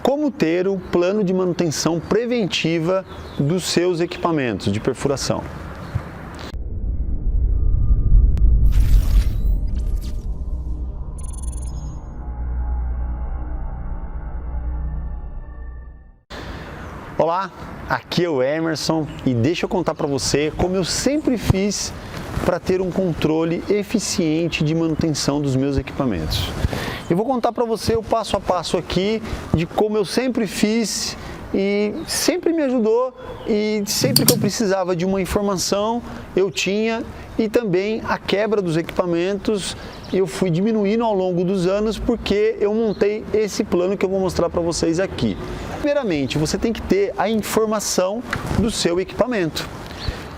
como ter um plano de manutenção preventiva dos seus equipamentos de perfuração. Olá, aqui é o Emerson e deixa eu contar para você como eu sempre fiz para ter um controle eficiente de manutenção dos meus equipamentos. Eu vou contar para você o passo a passo aqui de como eu sempre fiz e sempre me ajudou, e sempre que eu precisava de uma informação eu tinha, e também a quebra dos equipamentos eu fui diminuindo ao longo dos anos porque eu montei esse plano que eu vou mostrar para vocês aqui. Primeiramente, você tem que ter a informação do seu equipamento.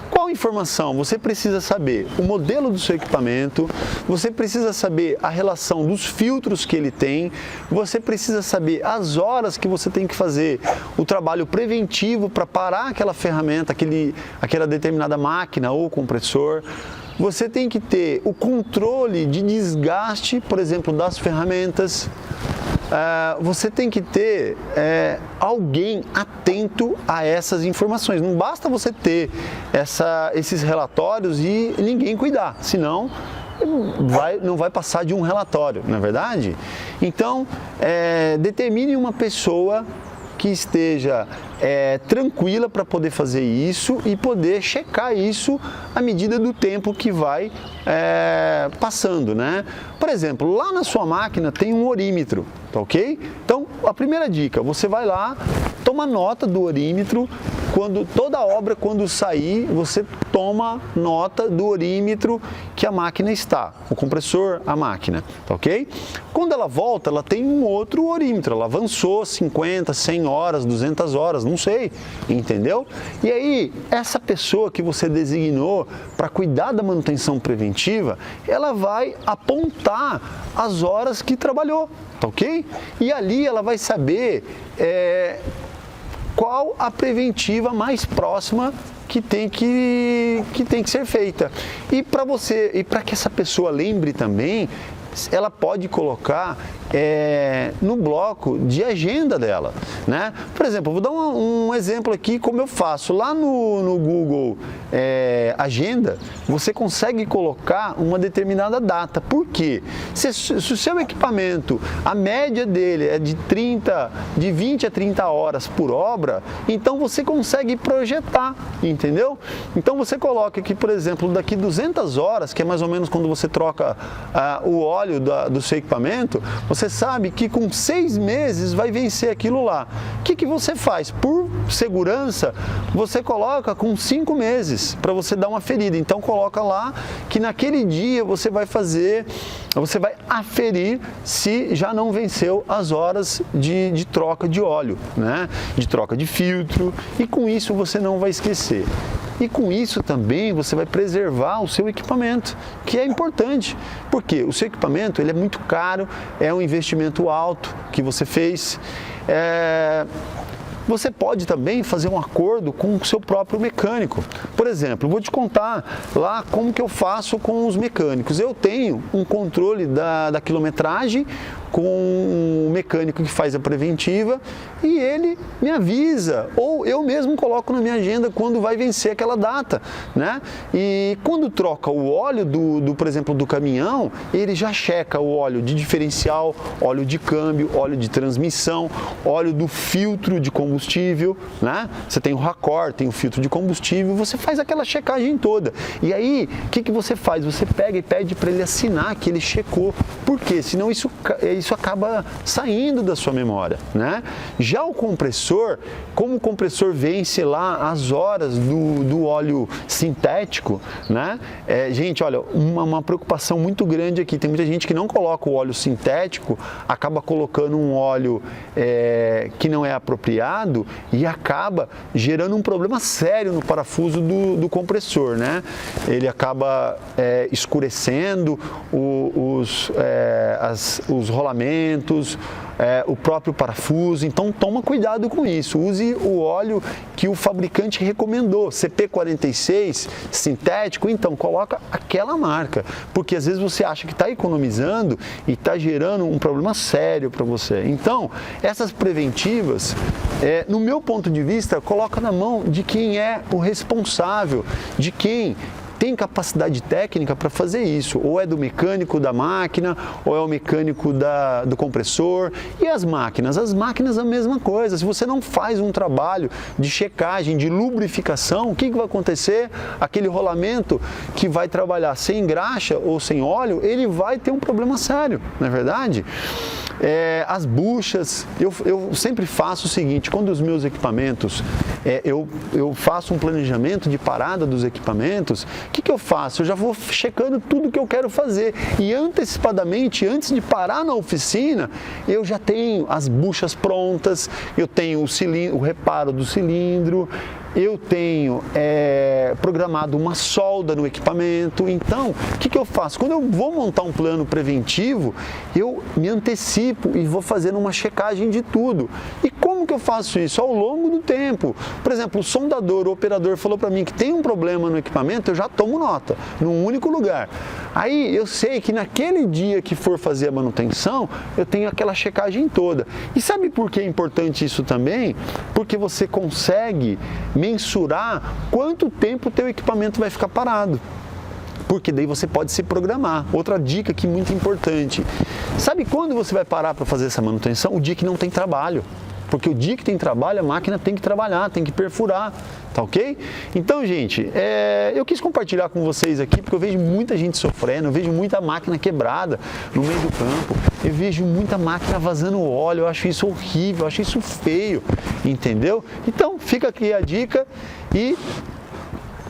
Qual informação? Você precisa saber o modelo do seu equipamento, você precisa saber a relação dos filtros que ele tem, você precisa saber as horas que você tem que fazer o trabalho preventivo para parar aquela ferramenta, aquela determinada máquina ou compressor. Você tem que ter o controle de desgaste, por exemplo, das ferramentas. Você tem que ter alguém atento a essas informações. Não basta você ter esses relatórios e ninguém cuidar, senão não vai passar de um relatório, não é verdade? Então, determine uma pessoa que esteja tranquila para poder fazer isso e poder checar isso à medida do tempo que vai passando, né? Por exemplo, lá na sua máquina tem um orímetro, tá ok? Então, a primeira dica, você vai lá, toma nota do orímetro. Toda obra, quando sair, você toma nota do orímetro que a máquina está, o compressor, a máquina, tá ok? Quando ela volta, ela tem um outro orímetro, ela avançou 50, 100 horas, 200 horas, não sei, entendeu? E aí, essa pessoa que você designou para cuidar da manutenção preventiva, ela vai apontar as horas que trabalhou, tá ok? E ali ela vai saber qual a preventiva mais próxima que tem que ser feita. E para que essa pessoa lembre também, ela pode colocar no bloco de agenda dela, né? Por exemplo, vou dar um exemplo aqui como eu faço. Lá no Google Agenda, você consegue colocar uma determinada data. Por quê? Se o seu equipamento, a média dele é de 20 a 30 horas por obra, então você consegue projetar, entendeu? Então você coloca aqui, por exemplo, daqui 200 horas, que é mais ou menos quando você troca o óleo do seu equipamento, você sabe que com 6 meses vai vencer aquilo lá. O que você faz? Por segurança, você coloca com 5 meses para você dar uma ferida. Então coloca lá que naquele dia você vai aferir se já não venceu as horas de troca de óleo, né? De troca de filtro, e com isso você não vai esquecer. E com isso também você vai preservar o seu equipamento, que é importante, porque o seu equipamento ele é muito caro, é um investimento alto que você fez. Você pode também fazer um acordo com o seu próprio mecânico. Por exemplo, vou te contar lá como que eu faço com os mecânicos. Eu tenho um controle da quilometragem com um mecânico que faz a preventiva e ele me avisa, ou eu mesmo coloco na minha agenda quando vai vencer aquela data, né? E quando troca o óleo por exemplo, do caminhão, ele já checa o óleo de diferencial, óleo de câmbio, óleo de transmissão, óleo do filtro de combustível, né? Você tem o racor, tem o filtro de combustível, você faz aquela checagem toda. E aí, o que você faz? Você pega e pede para ele assinar que ele checou. Por quê? Senão isso acaba saindo da sua memória, né? Já o compressor, como o compressor vence lá as horas do óleo sintético, né? Gente, olha, uma preocupação muito grande aqui. Tem muita gente que não coloca o óleo sintético, acaba colocando um óleo que não é apropriado e acaba gerando um problema sério no parafuso do compressor, né? Ele acaba escurecendo os rolamentos, o próprio parafuso. Então toma cuidado com isso, use o óleo que o fabricante recomendou, CP46 sintético, então coloca aquela marca, porque às vezes você acha que está economizando e está gerando um problema sério para você. Então, essas preventivas, no meu ponto de vista, coloca na mão de quem é o responsável, de quem tem capacidade técnica para fazer isso, ou é do mecânico da máquina, ou é o mecânico do compressor. E as máquinas? As máquinas a mesma coisa. Se você não faz um trabalho de checagem, de lubrificação, o que vai acontecer? Aquele rolamento que vai trabalhar sem graxa ou sem óleo, ele vai ter um problema sério, não é verdade? As buchas, eu sempre faço o seguinte, quando os meus equipamentos, eu faço um planejamento de parada dos equipamentos, o que eu faço? Eu já vou checando tudo que eu quero fazer e antecipadamente, antes de parar na oficina, eu já tenho as buchas prontas, eu tenho o reparo do cilindro, eu tenho programado uma solda no equipamento. Então, o que eu faço? Quando eu vou montar um plano preventivo, eu me antecipo e vou fazendo uma checagem de tudo. E como que eu faço isso? Ao longo do tempo. Por exemplo, o soldador, o operador falou para mim que tem um problema no equipamento, eu já tomo nota, num único lugar. Aí eu sei que naquele dia que for fazer a manutenção, eu tenho aquela checagem toda. E sabe por que é importante isso também? Porque você consegue mensurar quanto tempo o teu equipamento vai ficar parado. Porque daí você pode se programar. Outra dica aqui muito importante. Sabe quando você vai parar para fazer essa manutenção? O dia que não tem trabalho. Porque o dia que tem trabalho, a máquina tem que trabalhar, tem que perfurar, tá ok? Então, gente, eu quis compartilhar com vocês aqui, porque eu vejo muita gente sofrendo, eu vejo muita máquina quebrada no meio do campo, eu vejo muita máquina vazando óleo, eu acho isso horrível, eu acho isso feio, entendeu? Então, fica aqui a dica e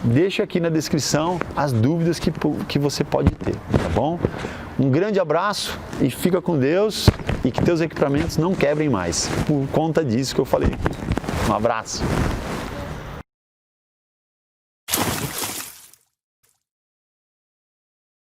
deixa aqui na descrição as dúvidas que você pode ter, tá bom? Um grande abraço e fica com Deus e que teus equipamentos não quebrem mais, por conta disso que eu falei. Um abraço!